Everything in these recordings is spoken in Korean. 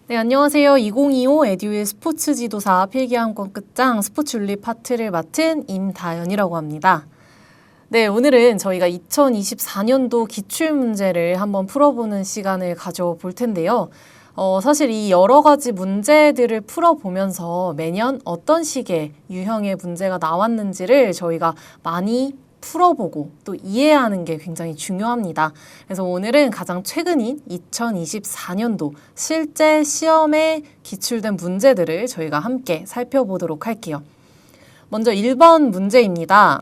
네, 안녕하세요. 2025 에듀윌 스포츠 지도사 필기함권 끝장 스포츠 윤리 파트를 맡은 임다연이라고 합니다. 네, 오늘은 저희가 2024년도 기출문제를 한번 풀어보는 시간을 가져볼 텐데요. 사실 이 여러 가지 문제들을 풀어보면서 매년 어떤 식의 유형의 문제가 나왔는지를 저희가 많이 풀어보고 또 이해하는 게 굉장히 중요합니다. 그래서 오늘은 가장 최근인 2024년도 실제 시험에 기출된 문제들을 저희가 함께 살펴보도록 할게요. 먼저 1번 문제입니다.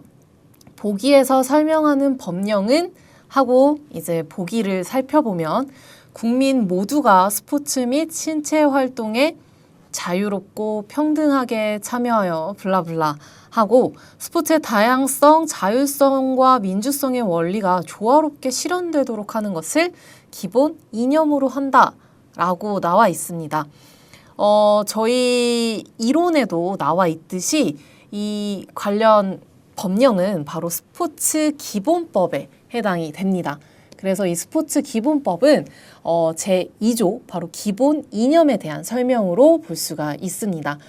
보기에서 설명하는 법령은 하고 이제 보기를 살펴보면 국민 모두가 스포츠 및 신체 활동에 자유롭고 평등하게 참여하여 블라블라 하고 스포츠의 다양성, 자율성과 민주성의 원리가 조화롭게 실현되도록 하는 것을 기본 이념으로 한다라고 나와 있습니다. 저희 이론에도 나와 있듯이 이 관련 법령은 바로 스포츠 기본법에 해당이 됩니다. 그래서 이 스포츠 기본법은 제2조 바로 기본 이념에 대한 설명으로 볼 수가 있습니다.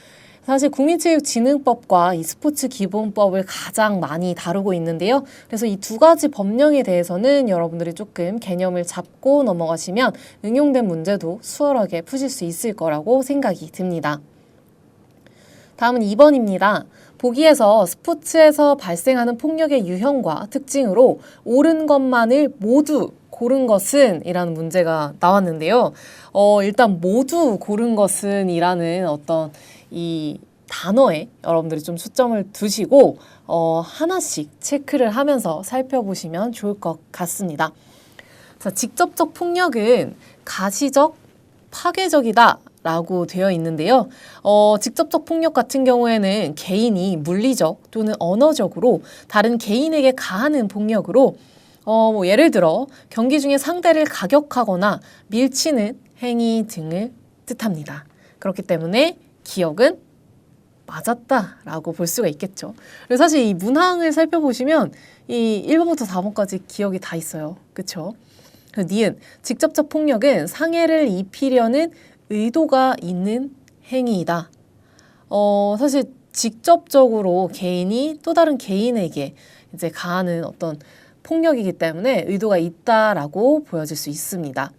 사실 국민체육진흥법과 이 스포츠 기본법을 가장 많이 다루고 있는데요. 그래서 이 두 가지 법령에 대해서는 여러분들이 조금 개념을 잡고 넘어가시면 응용된 문제도 수월하게 푸실 수 있을 거라고 생각이 듭니다. 다음은 2번입니다. 보기에서 스포츠에서 발생하는 폭력의 유형과 특징으로 옳은 것만을 모두 고른 것은 이라는 문제가 나왔는데요. 일단 모두 고른 것은 이라는 어떤 이 단어에 여러분들이 좀 초점을 두시고 하나씩 체크를 하면서 살펴보시면 좋을 것 같습니다. 자, 직접적 폭력은 가시적, 파괴적이다 라고 되어 있는데요. 직접적 폭력 같은 경우에는 개인이 물리적 또는 언어적으로 다른 개인에게 가하는 폭력으로 예를 들어 경기 중에 상대를 가격하거나 밀치는 행위 등을 뜻합니다. 그렇기 때문에 기억은 맞았다라고 볼 수가 있겠죠. 그래서 사실 이 문항을 살펴보시면 이 1번부터 4번까지 기억이 다 있어요. 그렇죠? 니은, 직접적 폭력은 상해를 입히려는 의도가 있는 행위이다. 사실 직접적으로 개인이 또 다른 개인에게 이제 가하는 어떤 폭력이기 때문에 의도가 있다라고 보여질 수 있습니다.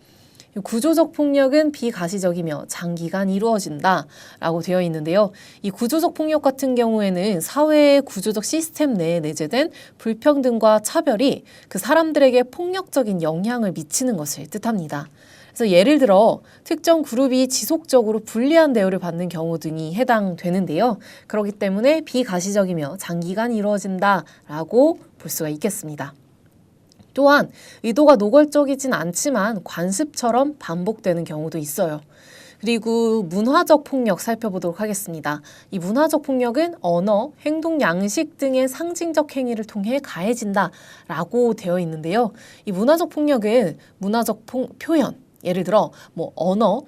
구조적 폭력은 비가시적이며 장기간 이루어진다라고 되어 있는데요. 이 구조적 폭력 같은 경우에는 사회의 구조적 시스템 내에 내재된 불평등과 차별이 그 사람들에게 폭력적인 영향을 미치는 것을 뜻합니다. 그래서 예를 들어 특정 그룹이 지속적으로 불리한 대우를 받는 경우 등이 해당되는데요. 그렇기 때문에 비가시적이며 장기간 이루어진다라고 볼 수가 있겠습니다. 또한 의도가 노골적이진 않지만 관습처럼 반복되는 경우도 있어요. 그리고 문화적 폭력 살펴보도록 하겠습니다. 이 문화적 폭력은 언어, 행동, 양식 등의 상징적 행위를 통해 가해진다라고 되어 있는데요. 이 문화적 폭력은 문화적 표현, 예를 들어 언어,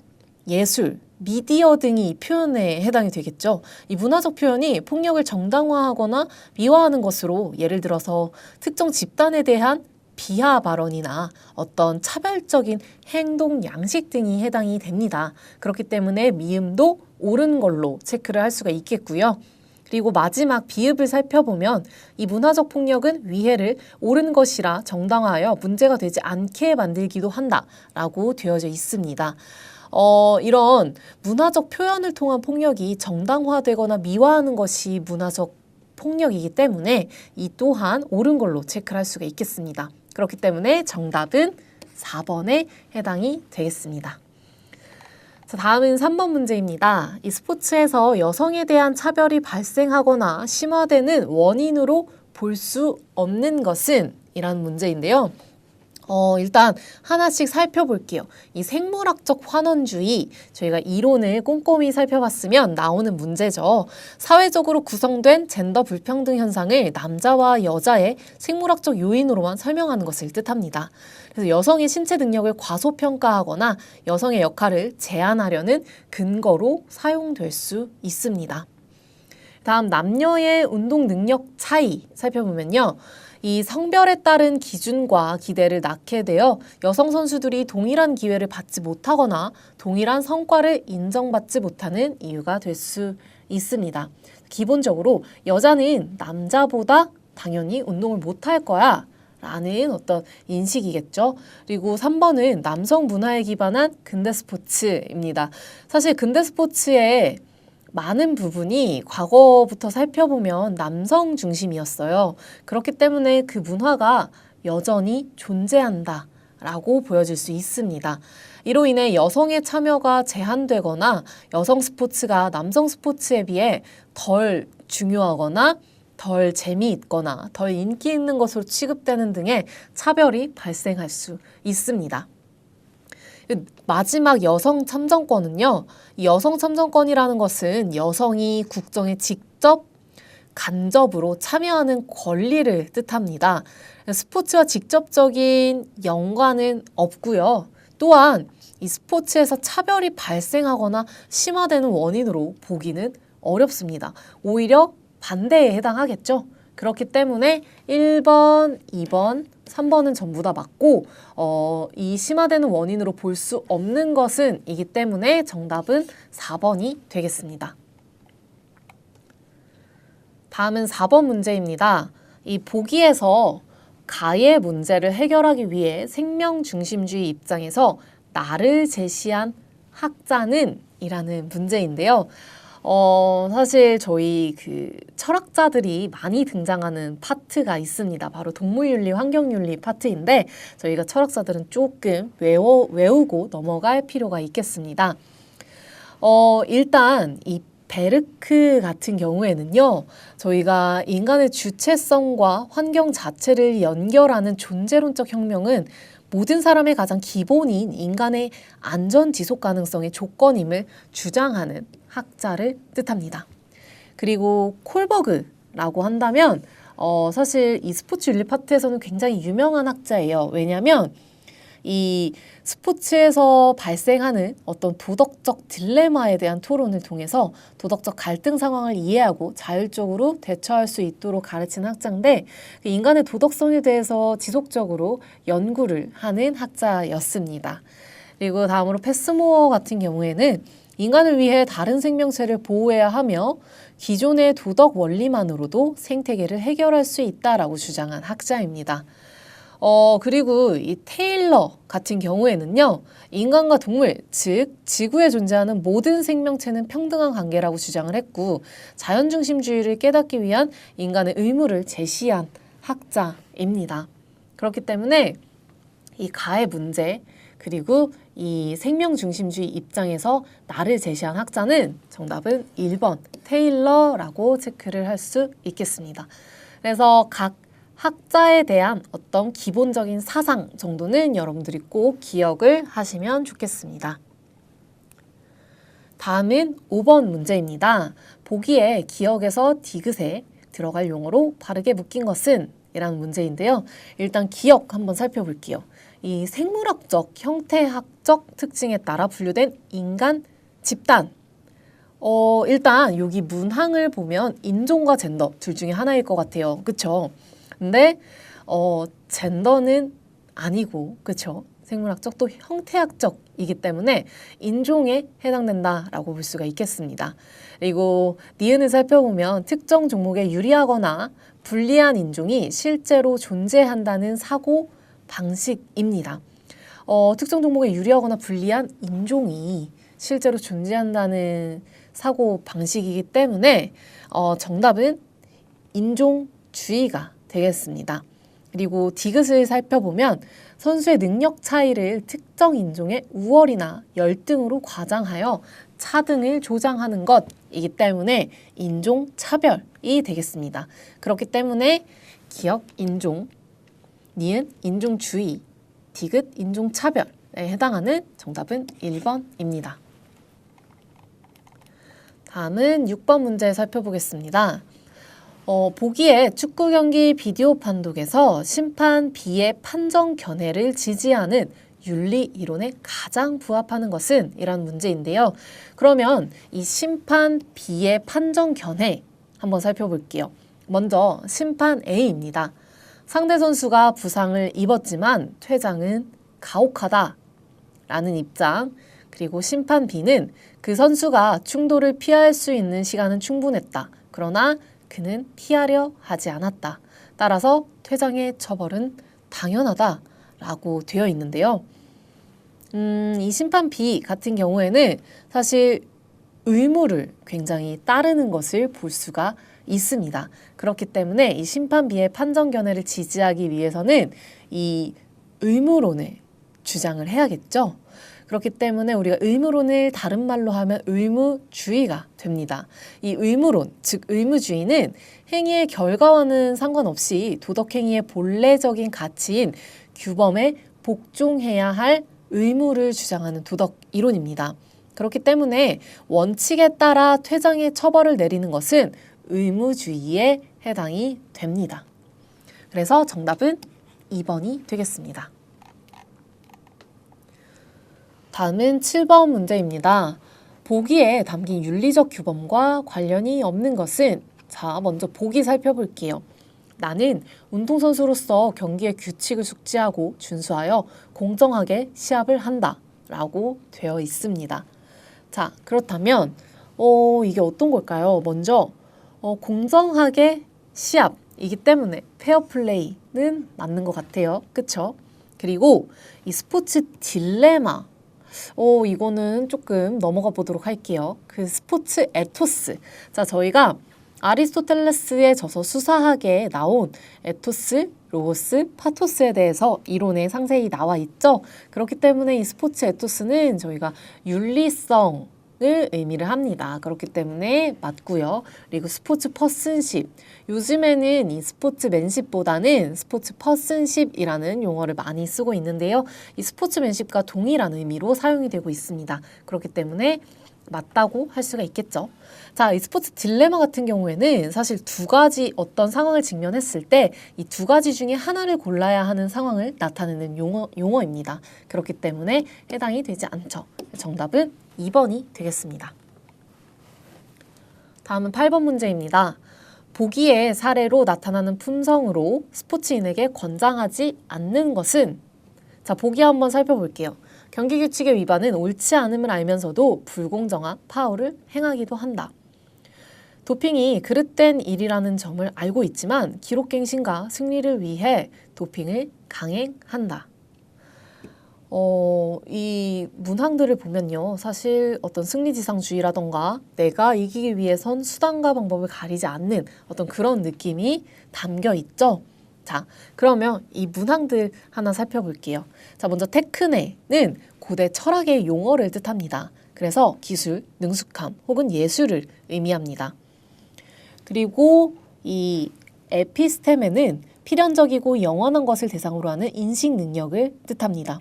예술, 미디어 등이 이 표현에 해당이 되겠죠. 이 문화적 표현이 폭력을 정당화하거나 미화하는 것으로 예를 들어서 특정 집단에 대한 비하 발언이나 어떤 차별적인 행동 양식 등이 해당이 됩니다. 그렇기 때문에 미음도 옳은 걸로 체크를 할 수가 있겠고요. 그리고 마지막 비읍을 살펴보면 이 문화적 폭력은 위해를 옳은 것이라 정당화하여 문제가 되지 않게 만들기도 한다라고 되어져 있습니다. 이런 문화적 표현을 통한 폭력이 정당화되거나 미화하는 것이 문화적 폭력이기 때문에 이 또한 옳은 걸로 체크를 할 수가 있겠습니다. 그렇기 때문에 정답은 4번에 해당이 되겠습니다. 자, 다음은 3번 문제입니다. 이 스포츠에서 여성에 대한 차별이 발생하거나 심화되는 원인으로 볼 수 없는 것은? 이라는 문제인데요. 일단 하나씩 살펴볼게요. 이 생물학적 환원주의, 저희가 이론을 꼼꼼히 살펴봤으면 나오는 문제죠. 사회적으로 구성된 젠더 불평등 현상을 남자와 여자의 생물학적 요인으로만 설명하는 것을 뜻합니다. 그래서 여성의 신체 능력을 과소평가하거나 여성의 역할을 제한하려는 근거로 사용될 수 있습니다. 다음 남녀의 운동 능력 차이 살펴보면요. 이 성별에 따른 기준과 기대를 낳게 되어 여성 선수들이 동일한 기회를 받지 못하거나 동일한 성과를 인정받지 못하는 이유가 될 수 있습니다. 기본적으로 여자는 남자보다 당연히 운동을 못할 거야 라는 어떤 인식이겠죠. 그리고 3번은 남성 문화에 기반한 근대 스포츠입니다. 사실 근대 스포츠의 많은 부분이 과거부터 살펴보면 남성 중심이었어요. 그렇기 때문에 그 문화가 여전히 존재한다 라고 보여질 수 있습니다. 이로 인해 여성의 참여가 제한되거나 여성 스포츠가 남성 스포츠에 비해 덜 중요하거나 덜 재미있거나 덜 인기 있는 것으로 취급되는 등의 차별이 발생할 수 있습니다. 마지막 여성 참정권은요. 이 여성 참정권이라는 것은 여성이 국정에 직접 간접으로 참여하는 권리를 뜻합니다. 스포츠와 직접적인 연관은 없고요. 또한 이 스포츠에서 차별이 발생하거나 심화되는 원인으로 보기는 어렵습니다. 오히려 반대에 해당하겠죠. 그렇기 때문에 1번, 2번, 3번은 전부 다 맞고 이 심화되는 원인으로 볼 수 없는 것은 이기 때문에 정답은 4번이 되겠습니다. 다음은 4번 문제입니다. 이 보기에서 가의 문제를 해결하기 위해 생명 중심주의 입장에서 나를 제시한 학자는 이라는 문제인데요. 사실 저희 그 철학자들이 많이 등장하는 파트가 있습니다. 바로 동물윤리, 환경윤리 파트인데 저희가 철학자들은 조금 외우고 넘어갈 필요가 있겠습니다. 일단 이 베르크 같은 경우에는요, 저희가 인간의 주체성과 환경 자체를 연결하는 존재론적 혁명은 모든 사람의 가장 기본인 인간의 안전 지속 가능성의 조건임을 주장하는 학자를 뜻합니다. 그리고 콜버그라고 한다면 사실 이 스포츠 윤리 파트에서는 굉장히 유명한 학자예요. 왜냐하면 이 스포츠에서 발생하는 어떤 도덕적 딜레마에 대한 토론을 통해서 도덕적 갈등 상황을 이해하고 자율적으로 대처할 수 있도록 가르치는 학자인데 인간의 도덕성에 대해서 지속적으로 연구를 하는 학자였습니다. 그리고 다음으로 패스모어 같은 경우에는 인간을 위해 다른 생명체를 보호해야 하며 기존의 도덕 원리만으로도 생태계를 해결할 수 있다라고 주장한 학자입니다. 그리고 이 테일러 같은 경우에는요, 인간과 동물, 즉 지구에 존재하는 모든 생명체는 평등한 관계라고 주장을 했고 자연중심주의를 깨닫기 위한 인간의 의무를 제시한 학자입니다. 그렇기 때문에 이 가의 문제 그리고 이 생명중심주의 입장에서 나를 제시한 학자는 정답은 1번 테일러라고 체크를 할 수 있겠습니다. 그래서 각 학자에 대한 어떤 기본적인 사상 정도는 여러분들이 꼭 기억을 하시면 좋겠습니다. 다음은 5번 문제입니다. 보기에 기억에서 디귿에 들어갈 용어로 바르게 묶인 것은? 이라는 문제인데요. 일단 기억 한번 살펴볼게요. 이 생물학적, 형태학적 특징에 따라 분류된 인간 집단. 일단 여기 문항을 보면 인종과 젠더 둘 중에 하나일 것 같아요. 그쵸? 근데 젠더는 아니고 그쵸? 생물학적 또 형태학적이기 때문에 인종에 해당된다라고 볼 수가 있겠습니다. 그리고 니은을 살펴보면 특정 종목에 유리하거나 불리한 인종이 실제로 존재한다는 사고 방식입니다. 특정 종목에 유리하거나 불리한 인종이 실제로 존재한다는 사고 방식이기 때문에 정답은 인종주의가 되겠습니다. 그리고 디귿을 살펴보면 선수의 능력 차이를 특정 인종의 우월이나 열등으로 과장하여 차등을 조장하는 것이기 때문에 인종 차별이 되겠습니다. 그렇기 때문에 기억 인종, 니은 인종주의, 디귿 인종 차별에 해당하는 정답은 1번입니다. 다음은 6번 문제 살펴보겠습니다. 보기에 축구 경기 비디오 판독에서 심판 B의 판정 견해를 지지하는 윤리 이론에 가장 부합하는 것은? 이란 문제인데요. 그러면 이 심판 B의 판정 견해 한번 살펴볼게요. 먼저 심판 A입니다. 상대 선수가 부상을 입었지만 퇴장은 가혹하다 라는 입장, 그리고 심판 B는 그 선수가 충돌을 피할 수 있는 시간은 충분했다. 그러나 그는 피하려 하지 않았다. 따라서 퇴장의 처벌은 당연하다 라고 되어 있는데요. 이 심판 B 같은 경우에는 사실 의무를 굉장히 따르는 것을 볼 수가 있습니다. 그렇기 때문에 이 심판 B의 판정 견해를 지지하기 위해서는 이 의무론을 주장을 해야겠죠. 그렇기 때문에 우리가 의무론을 다른 말로 하면 의무주의가 됩니다. 이 의무론, 즉 의무주의는 행위의 결과와는 상관없이 도덕행위의 본래적인 가치인 규범에 복종해야 할 의무를 주장하는 도덕 이론입니다. 그렇기 때문에 원칙에 따라 퇴장의 처벌을 내리는 것은 의무주의에 해당이 됩니다. 그래서 정답은 2번이 되겠습니다. 다음은 7번 문제입니다. 보기에 담긴 윤리적 규범과 관련이 없는 것은, 자, 먼저 보기 살펴볼게요. 나는 운동선수로서 경기의 규칙을 숙지하고 준수하여 공정하게 시합을 한다 라고 되어 있습니다. 자, 그렇다면 이게 어떤 걸까요? 먼저 공정하게 시합이기 때문에 페어플레이는 맞는 것 같아요. 그쵸? 그리고 이 스포츠 딜레마, 이거는 조금 넘어가 보도록 할게요. 그 스포츠 에토스. 자, 저희가 아리스토텔레스의 저서 수사학에 나온 에토스, 로고스, 파토스에 대해서 이론에 상세히 나와 있죠. 그렇기 때문에 이 스포츠 에토스는 저희가 윤리성을 의미를 합니다. 그렇기 때문에 맞고요. 그리고 스포츠 퍼슨십. 요즘에는 이 스포츠 맨십보다는 스포츠 퍼슨십이라는 용어를 많이 쓰고 있는데요. 이 스포츠 맨십과 동일한 의미로 사용이 되고 있습니다. 그렇기 때문에 맞다고 할 수가 있겠죠. 자, 이 스포츠 딜레마 같은 경우에는 사실 두 가지 어떤 상황을 직면했을 때 이 두 가지 중에 하나를 골라야 하는 상황을 나타내는 용어입니다. 그렇기 때문에 해당이 되지 않죠. 정답은 2번이 되겠습니다. 다음은 8번 문제입니다. 보기의 사례로 나타나는 품성으로 스포츠인에게 권장하지 않는 것은, 자, 보기 한번 살펴볼게요. 경기 규칙의 위반은 옳지 않음을 알면서도 불공정한 파울을 행하기도 한다. 도핑이 그릇된 일이라는 점을 알고 있지만 기록갱신과 승리를 위해 도핑을 강행한다. 이 문항들을 보면요. 사실 어떤 승리지상주의라던가 내가 이기기 위해선 수단과 방법을 가리지 않는 어떤 그런 느낌이 담겨 있죠. 자, 그러면 이 문항들 하나 살펴볼게요. 자, 먼저 테크네는 고대 철학의 용어를 뜻합니다. 그래서 기술, 능숙함 혹은 예술을 의미합니다. 그리고 이 에피스테메는 필연적이고 영원한 것을 대상으로 하는 인식 능력을 뜻합니다.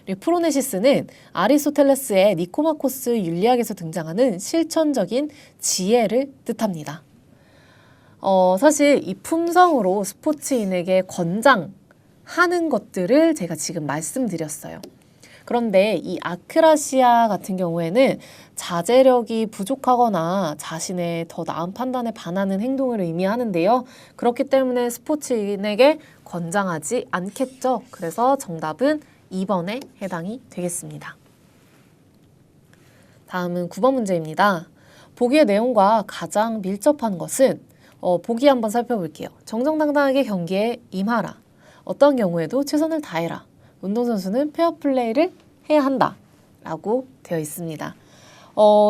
그리고 프로네시스는 아리스토텔레스의 니코마코스 윤리학에서 등장하는 실천적인 지혜를 뜻합니다. 사실 이 품성으로 스포츠인에게 권장하는 것들을 제가 지금 말씀드렸어요. 그런데 이 아크라시아 같은 경우에는 자제력이 부족하거나 자신의 더 나은 판단에 반하는 행동을 의미하는데요. 그렇기 때문에 스포츠인에게 권장하지 않겠죠. 그래서 정답은 2번에 해당이 되겠습니다. 다음은 9번 문제입니다. 보기의 내용과 가장 밀접한 것은, 보기 한번 살펴볼게요. 정정당당하게 경기에 임하라. 어떤 경우에도 최선을 다해라. 운동선수는 페어플레이를 해야 한다 라고 되어 있습니다.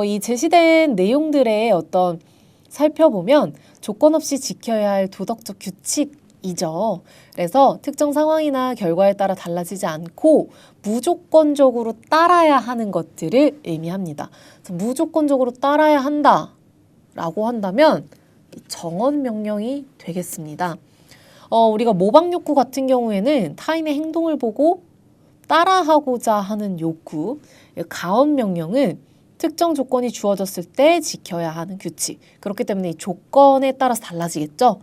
이 제시된 내용들의 어떤 살펴보면 조건 없이 지켜야 할 도덕적 규칙이죠. 그래서 특정 상황이나 결과에 따라 달라지지 않고 무조건적으로 따라야 하는 것들을 의미합니다. 그래서 무조건적으로 따라야 한다 라고 한다면 정언 명령이 되겠습니다. 우리가 모방 욕구 같은 경우에는 타인의 행동을 보고 따라하고자 하는 욕구, 가언 명령은 특정 조건이 주어졌을 때 지켜야 하는 규칙. 그렇기 때문에 이 조건에 따라서 달라지겠죠.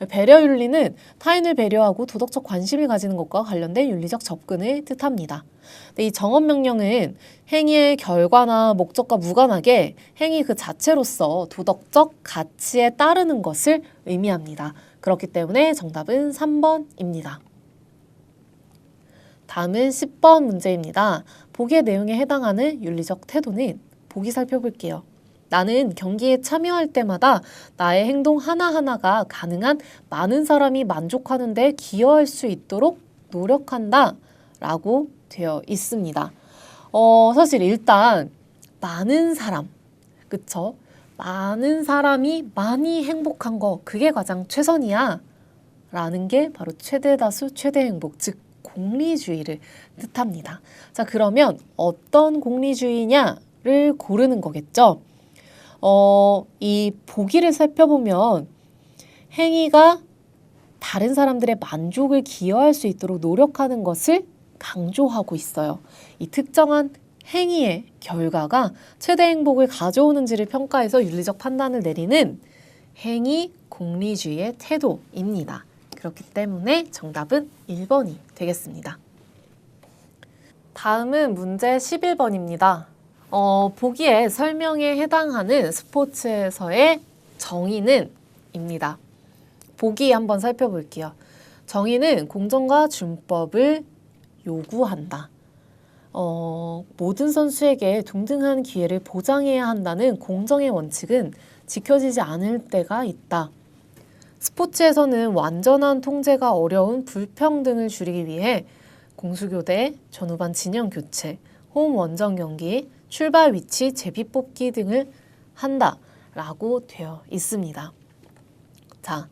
배려 윤리는 타인을 배려하고 도덕적 관심을 가지는 것과 관련된 윤리적 접근을 뜻합니다. 근데 이 정언 명령은 행위의 결과나 목적과 무관하게 행위 그 자체로서 도덕적 가치에 따르는 것을 의미합니다. 그렇기 때문에 정답은 3번입니다. 다음은 10번 문제입니다. 보기의 내용에 해당하는 윤리적 태도는 보기 살펴볼게요. 나는 경기에 참여할 때마다 나의 행동 하나하나가 가능한 많은 사람이 만족하는 데 기여할 수 있도록 노력한다 라고 되어 있습니다. 사실 일단 많은 사람, 그쵸? 많은 사람이 많이 행복한 거 그게 가장 최선이야 라는 게 바로 최대다수 최대행복, 즉 공리주의를 뜻합니다. 자, 그러면 어떤 공리주의냐를 고르는 거겠죠? 이 보기를 살펴보면 행위가 다른 사람들의 만족을 기여할 수 있도록 노력하는 것을 강조하고 있어요. 이 특정한 행위의 결과가 최대 행복을 가져오는지를 평가해서 윤리적 판단을 내리는 행위 공리주의의 태도입니다. 그렇기 때문에 정답은 1번이 되겠습니다. 다음은 문제 11번입니다. 보기에 설명에 해당하는 스포츠에서의 정의는 입니다. 보기 한번 살펴볼게요. 정의는 공정과 준법을 요구한다. 모든 선수에게 동등한 기회를 보장해야 한다는 공정의 원칙은 지켜지지 않을 때가 있다. 스포츠에서는 완전한 통제가 어려운 불평등을 줄이기 위해 공수교대, 전후반 진영 교체, 홈 원정 경기, 출발 위치 제비 뽑기 등을 한다라고 되어 있습니다. 자,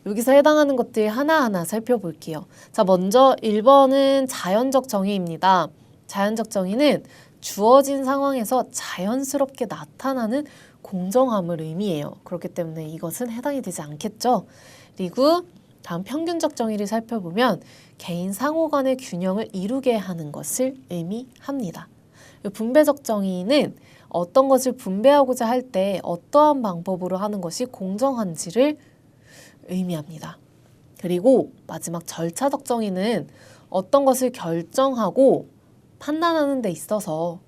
여기서 해당하는 것들 하나하나 살펴볼게요. 자, 먼저 1번은 자연적 정의입니다. 자연적 정의는 주어진 상황에서 자연스럽게 나타나는 공정함을 의미해요. 그렇기 때문에 이것은 해당이 되지 않겠죠. 그리고 다음 평균적 정의를 살펴보면 개인 상호 간의 균형을 이루게 하는 것을 의미합니다. 분배적 정의는 어떤 것을 분배하고자 할 때 어떠한 방법으로 하는 것이 공정한지를 의미합니다. 그리고 마지막 절차적 정의는 어떤 것을 결정하고 판단하는 데 있어서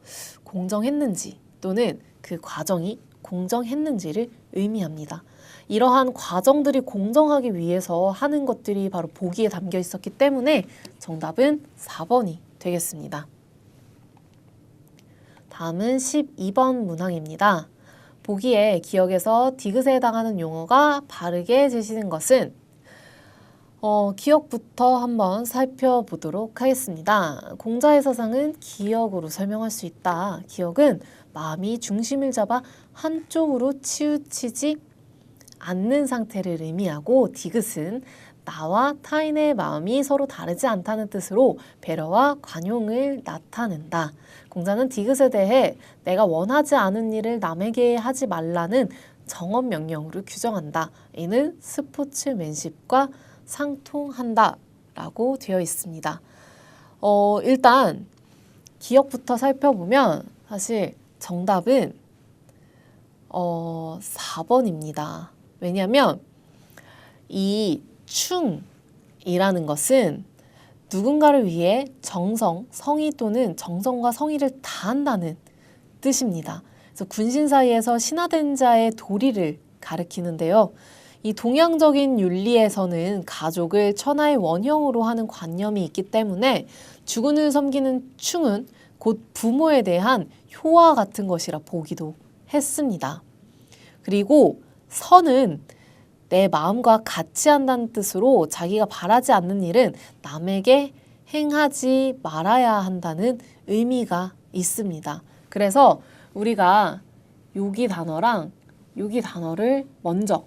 공정했는지 또는 그 과정이 공정했는지를 의미합니다. 이러한 과정들이 공정하기 위해서 하는 것들이 바로 보기에 담겨 있었기 때문에 정답은 4번이 되겠습니다. 다음은 12번 문항입니다. 보기에 기억에서 디귿에 해당하는 용어가 바르게 제시된 것은 기억부터 한번 살펴보도록 하겠습니다. 공자의 사상은 기억으로 설명할 수 있다. 기억은 마음이 중심을 잡아 한쪽으로 치우치지 않는 상태를 의미하고 디귿은 나와 타인의 마음이 서로 다르지 않다는 뜻으로 배려와 관용을 나타낸다. 공자는 디귿에 대해 내가 원하지 않은 일을 남에게 하지 말라는 정언 명령으로 규정한다. 이는 스포츠맨십과 상통한다 라고 되어 있습니다. 일단 기억부터 살펴보면 사실 정답은 4번입니다. 왜냐하면 이 충이라는 것은 누군가를 위해 정성, 성의 또는 정성과 성의를 다한다는 뜻입니다. 그래서 군신 사이에서 신화된 자의 도리를 가리키는데요. 이 동양적인 윤리에서는 가족을 천하의 원형으로 하는 관념이 있기 때문에 주군을 섬기는 충은 곧 부모에 대한 효와 같은 것이라 보기도 했습니다. 그리고 선은 내 마음과 같이 한다는 뜻으로 자기가 바라지 않는 일은 남에게 행하지 말아야 한다는 의미가 있습니다. 그래서 우리가 여기 단어랑 여기 단어를 먼저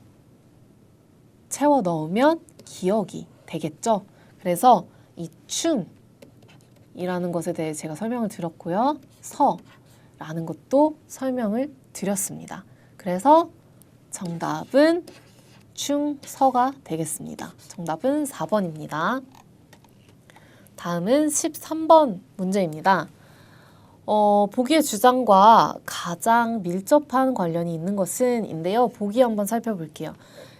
채워 넣으면 기억이 되겠죠. 그래서 이 충이라는 것에 대해 제가 설명을 드렸고요. 서라는 것도 설명을 드렸습니다. 그래서 정답은 충서가 되겠습니다. 정답은 4번입니다. 다음은 13번 문제입니다. 보기의 주장과 가장 밀접한 관련이 있는 것은 인데요. 보기 한번 살펴볼게요.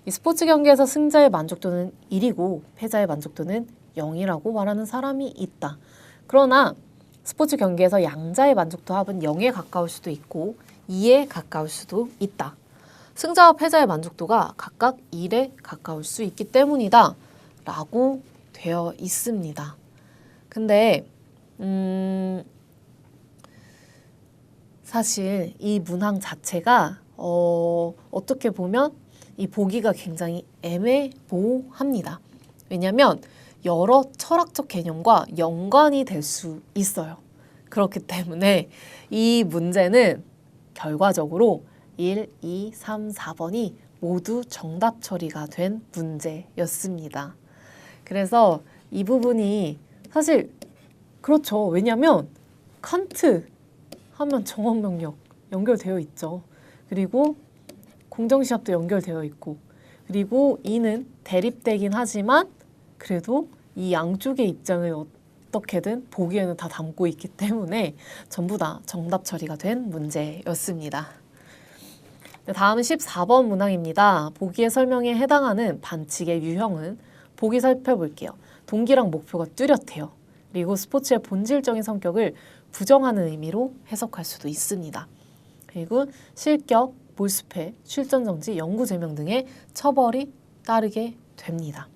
이 스포츠 경기에서 승자의 만족도는 1이고 패자의 만족도는 0이라고 말하는 사람이 있다. 그러나 스포츠 경기에서 양자의 만족도 합은 0에 가까울 수도 있고 2에 가까울 수도 있다. 승자와 패자의 만족도가 각각 1에 가까울 수 있기 때문이다 라고 되어 있습니다. 근데 사실 이 문항 자체가 어떻게 보면 이 보기가 굉장히 애매모호합니다. 왜냐하면 여러 철학적 개념과 연관이 될 수 있어요. 그렇기 때문에 이 문제는 결과적으로 1, 2, 3, 4번이 모두 정답 처리가 된 문제였습니다. 그래서 이 부분이 사실 그렇죠. 왜냐하면 칸트 하면 정원명령 연결되어 있죠. 그리고 공정시합도 연결되어 있고, 그리고 이는 대립되긴 하지만 그래도 이 양쪽의 입장을 어떻게든 보기에는 다 담고 있기 때문에 전부 다 정답 처리가 된 문제였습니다. 다음은 14번 문항입니다. 보기의 설명에 해당하는 반칙의 유형은 보기 살펴볼게요. 동기랑 목표가 뚜렷해요. 그리고 스포츠의 본질적인 성격을 부정하는 의미로 해석할 수도 있습니다. 그리고 실격, 몰수패, 출전정지, 영구제명 등의 처벌이 따르게 됩니다.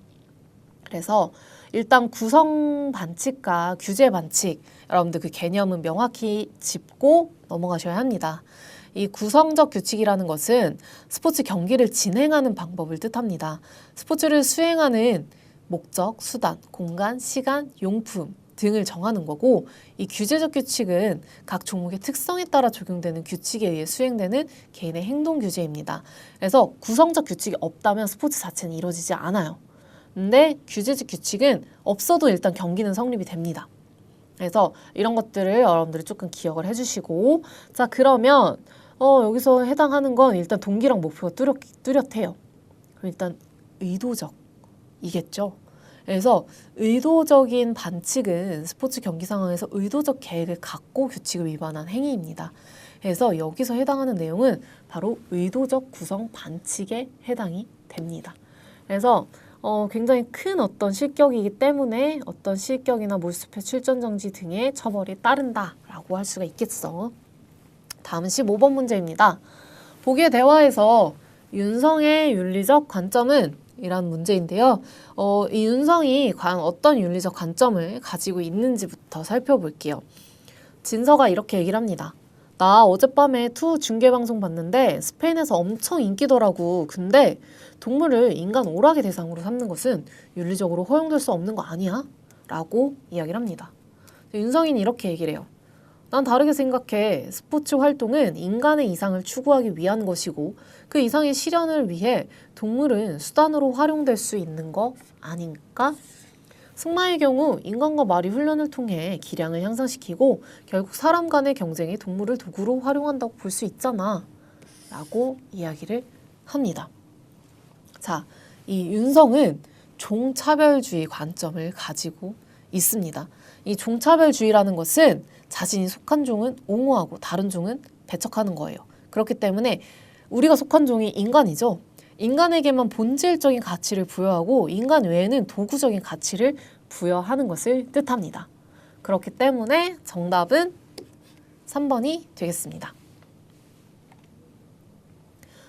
그래서 일단 구성 반칙과 규제 반칙, 여러분들 그 개념은 명확히 짚고 넘어가셔야 합니다. 이 구성적 규칙이라는 것은 스포츠 경기를 진행하는 방법을 뜻합니다. 스포츠를 수행하는 목적, 수단, 공간, 시간, 용품 등을 정하는 거고, 이 규제적 규칙은 각 종목의 특성에 따라 적용되는 규칙에 의해 수행되는 개인의 행동 규제입니다. 그래서 구성적 규칙이 없다면 스포츠 자체는 이루어지지 않아요. 근데 규제적 규칙은 없어도 일단 경기는 성립이 됩니다. 그래서 이런 것들을 여러분들이 조금 기억을 해주시고, 자 그러면 여기서 해당하는 건 일단 동기랑 목표가 뚜렷해요. 그럼 일단 의도적이겠죠. 그래서 의도적인 반칙은 스포츠 경기 상황에서 의도적 계획을 갖고 규칙을 위반한 행위입니다. 그래서 여기서 해당하는 내용은 바로 의도적 구성 반칙에 해당이 됩니다. 그래서 굉장히 큰 어떤 실격이기 때문에 어떤 실격이나 몰수패, 출전정지 등의 처벌이 따른다라고 할 수가 있겠어. 다음은 15번 문제입니다. 보기의 대화에서 윤성의 윤리적 관점은 이란 문제인데요. 이 윤성이 과연 어떤 윤리적 관점을 가지고 있는지부터 살펴볼게요. 진서가 이렇게 얘기를 합니다. 나 어젯밤에 투 중계방송 봤는데 스페인에서 엄청 인기더라고. 근데 동물을 인간 오락의 대상으로 삼는 것은 윤리적으로 허용될 수 없는 거 아니야? 라고 이야기를 합니다. 윤성이는 이렇게 얘기를 해요. 난 다르게 생각해. 스포츠 활동은 인간의 이상을 추구하기 위한 것이고 그 이상의 실현을 위해 동물은 수단으로 활용될 수 있는 거 아닌가? 승마의 경우 인간과 말이 훈련을 통해 기량을 향상시키고 결국 사람 간의 경쟁에 동물을 도구로 활용한다고 볼 수 있잖아 라고 이야기를 합니다. 자, 이 윤성은 종차별주의 관점을 가지고 있습니다. 이 종차별주의라는 것은 자신이 속한 종은 옹호하고 다른 종은 배척하는 거예요. 그렇기 때문에 우리가 속한 종이 인간이죠. 인간에게만 본질적인 가치를 부여하고 인간 외에는 도구적인 가치를 부여하는 것을 뜻합니다. 그렇기 때문에 정답은 3번이 되겠습니다.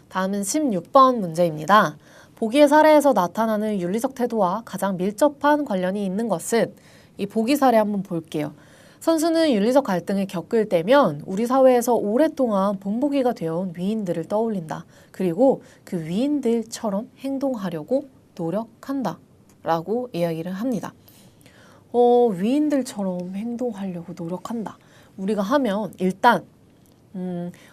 다음은 16번 문제입니다. 보기의 사례에서 나타나는 윤리적 태도와 가장 밀접한 관련이 있는 것은 이 보기 사례 한번 볼게요. 선수는 윤리적 갈등을 겪을 때면 우리 사회에서 오랫동안 본보기가 되어온 위인들을 떠올린다. 그리고 그 위인들처럼 행동하려고 노력한다. 라고 이야기를 합니다. 위인들처럼 행동하려고 노력한다. 우리가 하면 일단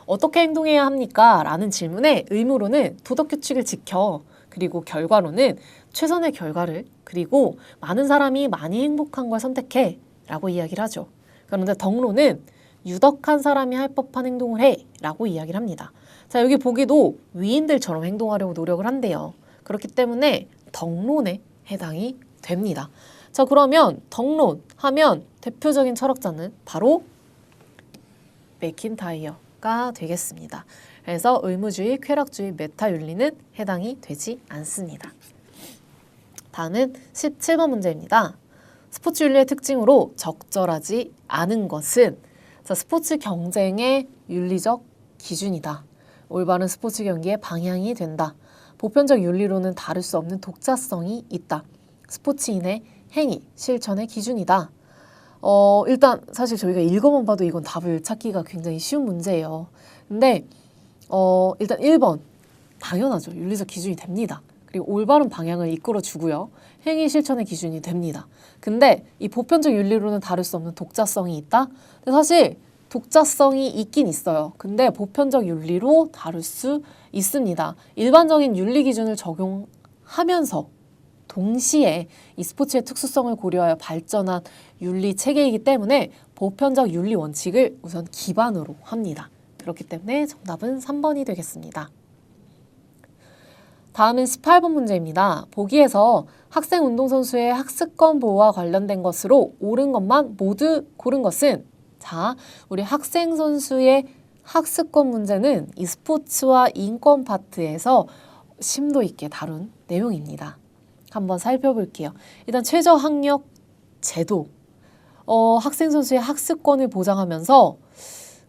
어떻게 행동해야 합니까? 라는 질문에 의무로는 도덕규칙을 지켜. 그리고 결과로는 최선의 결과를, 그리고 많은 사람이 많이 행복한 걸 선택해. 라고 이야기를 하죠. 그런데 덕로는 유덕한 사람이 할 법한 행동을 해 라고 이야기를 합니다. 자, 여기 보기도 위인들처럼 행동하려고 노력을 한대요. 그렇기 때문에 덕론에 해당이 됩니다. 자, 그러면 덕론 하면 대표적인 철학자는 바로 맥킨타이어가 되겠습니다. 그래서 의무주의, 쾌락주의, 메타윤리는 해당이 되지 않습니다. 다음은 17번 문제입니다. 스포츠 윤리의 특징으로 적절하지 않은 것은 자, 스포츠 경쟁의 윤리적 기준이다. 올바른 스포츠 경기의 방향이 된다. 보편적 윤리로는 다를 수 없는 독자성이 있다. 스포츠인의 행위, 실천의 기준이다. 일단 사실 저희가 읽어만 봐도 이건 답을 찾기가 굉장히 쉬운 문제예요. 근데 일단 1번 당연하죠. 윤리적 기준이 됩니다. 그리고 올바른 방향을 이끌어 주고요. 행위 실천의 기준이 됩니다. 근데 이 보편적 윤리로는 다를 수 없는 독자성이 있다? 근데 사실 독자성이 있긴 있어요. 근데 보편적 윤리로 다룰 수 있습니다. 일반적인 윤리 기준을 적용하면서 동시에 이 스포츠의 특수성을 고려하여 발전한 윤리 체계이기 때문에 보편적 윤리 원칙을 우선 기반으로 합니다. 그렇기 때문에 정답은 3번이 되겠습니다. 다음은 18번 문제입니다. 보기에서 학생 운동선수의 학습권 보호와 관련된 것으로 옳은 것만 모두 고른 것은? 자, 우리 학생 선수의 학습권 문제는 이 스포츠와 인권 파트에서 심도 있게 다룬 내용입니다. 한번 살펴볼게요. 일단 최저학력 제도, 학생 선수의 학습권을 보장하면서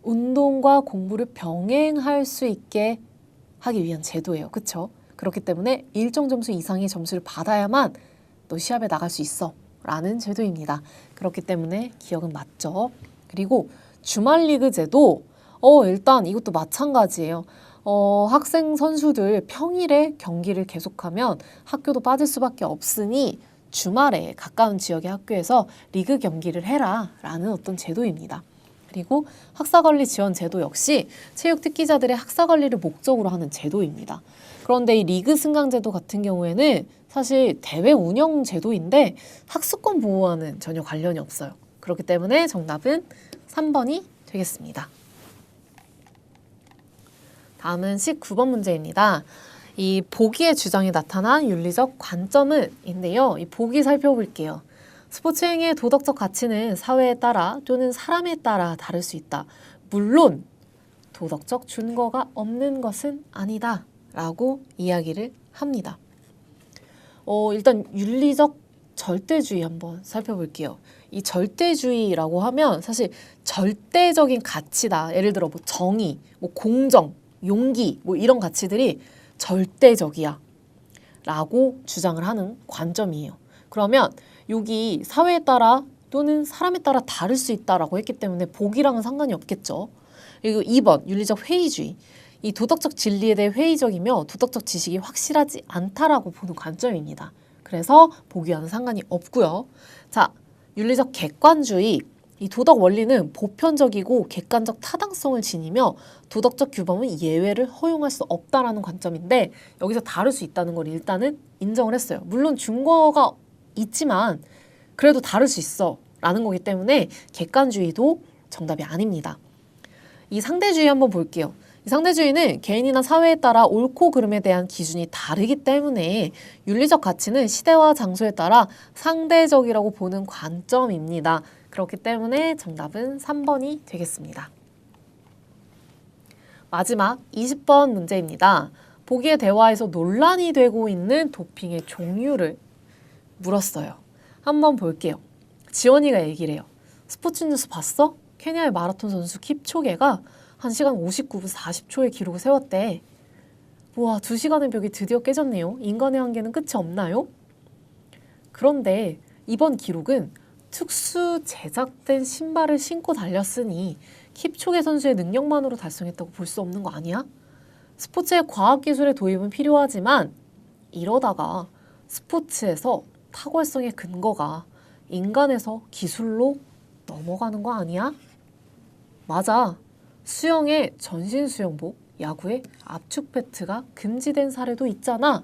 운동과 공부를 병행할 수 있게 하기 위한 제도예요. 그쵸? 그렇기 때문에 일정 점수 이상의 점수를 받아야만 너 시합에 나갈 수 있어 라는 제도입니다. 그렇기 때문에 기억은 맞죠. 그리고 주말리그 제도, 일단 이것도 마찬가지예요. 학생 선수들 평일에 경기를 계속하면 학교도 빠질 수밖에 없으니 주말에 가까운 지역의 학교에서 리그 경기를 해라 라는 어떤 제도입니다. 그리고 학사관리 지원 제도 역시 체육 특기자들의 학사관리를 목적으로 하는 제도입니다. 그런데 이 리그 승강 제도 같은 경우에는 사실 대회 운영 제도인데 학습권 보호와는 전혀 관련이 없어요. 그렇기 때문에 정답은 3번이 되겠습니다. 다음은 19번 문제입니다. 이 보기의 주장에 나타난 윤리적 관점은 인데요. 이 보기 살펴볼게요. 스포츠 행위의 도덕적 가치는 사회에 따라 또는 사람에 따라 다를 수 있다. 물론 도덕적 준거가 없는 것은 아니다. 라고 이야기를 합니다. 일단 윤리적 절대주의 한번 살펴볼게요. 이 절대주의라고 하면 사실 절대적인 가치다. 예를 들어 뭐 정의, 뭐 공정, 용기 뭐 이런 가치들이 절대적이야 라고 주장을 하는 관점이에요. 그러면 여기 사회에 따라 또는 사람에 따라 다를 수 있다라고 했기 때문에 보기랑은 상관이 없겠죠. 그리고 2번 윤리적 회의주의. 이 도덕적 진리에 대해 회의적이며 도덕적 지식이 확실하지 않다라고 보는 관점입니다. 그래서 보기와는 상관이 없고요. 자, 윤리적 객관주의. 이 도덕 원리는 보편적이고 객관적 타당성을 지니며 도덕적 규범은 예외를 허용할 수 없다라는 관점인데 여기서 다를 수 있다는 걸 일단은 인정을 했어요. 물론 증거가 있지만 그래도 다를 수 있어 라는 거기 때문에 객관주의도 정답이 아닙니다. 이 상대주의 한번 볼게요. 이 상대주의는 개인이나 사회에 따라 옳고 그름에 대한 기준이 다르기 때문에 윤리적 가치는 시대와 장소에 따라 상대적이라고 보는 관점입니다. 그렇기 때문에 정답은 3번이 되겠습니다. 마지막 20번 문제입니다. 보기의 대화에서 논란이 되고 있는 도핑의 종류를 물었어요. 한번 볼게요. 지원이가 얘기를 해요. 스포츠 뉴스 봤어? 케냐의 마라톤 선수 킵초게가 1시간 59분 40초의 기록을 세웠대. 우와, 2시간의 벽이 드디어 깨졌네요. 인간의 한계는 끝이 없나요? 그런데 이번 기록은 특수 제작된 신발을 신고 달렸으니 킵초게 선수의 능력만으로 달성했다고 볼 수 없는 거 아니야? 스포츠의 과학기술의 도입은 필요하지만 이러다가 스포츠에서 탁월성의 근거가 인간에서 기술로 넘어가는 거 아니야? 맞아. 수영의 전신 수영복, 야구의 압축 배트가 금지된 사례도 있잖아.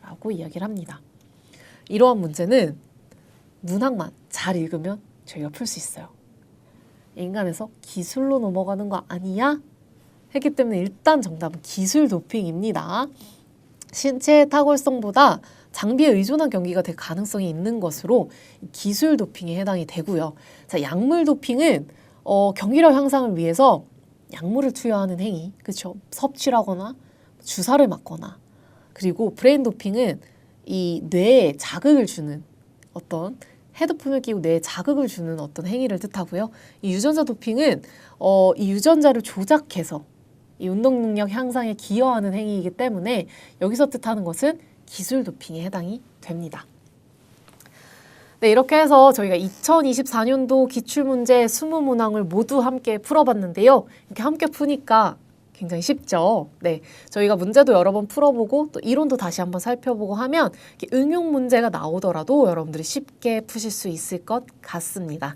라고 이야기를 합니다. 이러한 문제는 문학만 잘 읽으면 저희가 풀 수 있어요. 인간에서 기술로 넘어가는 거 아니야? 했기 때문에 일단 정답은 기술 도핑입니다. 신체의 탁월성보다 장비에 의존한 경기가 될 가능성이 있는 것으로 기술 도핑에 해당이 되고요. 자, 약물 도핑은 경기력 향상을 위해서 약물을 투여하는 행위, 그렇죠? 섭취를 하거나 주사를 맞거나, 그리고 브레인 도핑은 이 뇌에 자극을 주는 어떤 헤드폰을 끼고 뇌에 자극을 주는 어떤 행위를 뜻하고요. 이 유전자 도핑은 이 유전자를 조작해서 이 운동 능력 향상에 기여하는 행위이기 때문에 여기서 뜻하는 것은 기술 도핑에 해당이 됩니다. 네, 이렇게 해서 저희가 2024년도 기출문제 20문항을 모두 함께 풀어봤는데요. 이렇게 함께 푸니까 굉장히 쉽죠. 네, 저희가 문제도 여러 번 풀어보고 또 이론도 다시 한번 살펴보고 하면 응용 문제가 나오더라도 여러분들이 쉽게 푸실 수 있을 것 같습니다.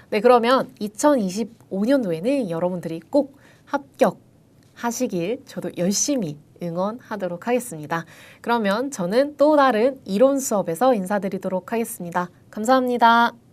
네, 그러면 2025년도에는 여러분들이 꼭 합격하시길 저도 열심히 응원하도록 하겠습니다. 그러면 저는 또 다른 이론 수업에서 인사드리도록 하겠습니다. 감사합니다.